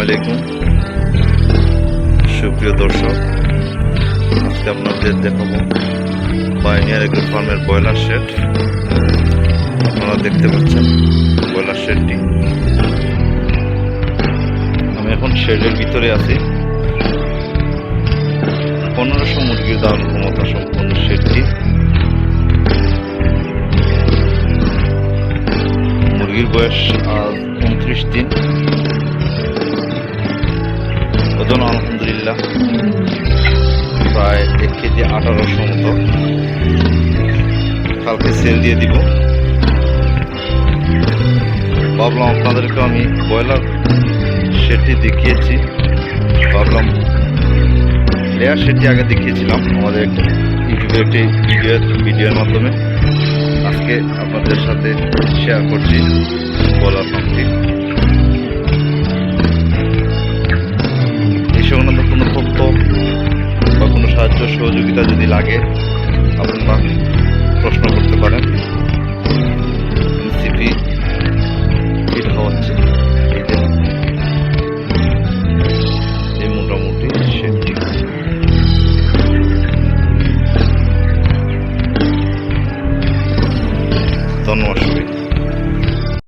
আলাইকুম সুপ্রিয় দর্শক, আজকে আপনাদের দেখাবো পাইনিয়ার এগ্রো ফার্মের ব্রয়লার শেড। আপনারা দেখতে পাচ্ছেন ব্রয়লার শেডটি। আমি এখন শেডের ভিতরে আছি। 1500 মুরগির ধারণ ক্ষমতা সম্পন্ন শেডটি। মুরগির বয়স আজ 29 দিন। ওজন আলহামদুলিল্লাহ প্রায় 1 কেজি 1800 মতো। কালকে সেল দিয়ে দিব। ভাবলাম আপনাদেরকে আমি ব্রয়লার শেডটি দেখিয়েছি, ভাবলাম লেয়ার শেডটি আগে দেখিয়েছিলাম আমাদের একটা ইউটিউবের একটি ভিডিওর মাধ্যমে। আজকে আপনাদের সাথে শেয়ার করছি ব্রয়লার ফার্মটি। এই সংক্রান্ত কোনো তথ্য বা কোনো সাহায্য সহযোগিতা যদি লাগে আপনারা প্রশ্ন করতে পারেন। সিপি ফিট হচ্ছে এই মোটামুটি শেডটি। ধন্যবাদ।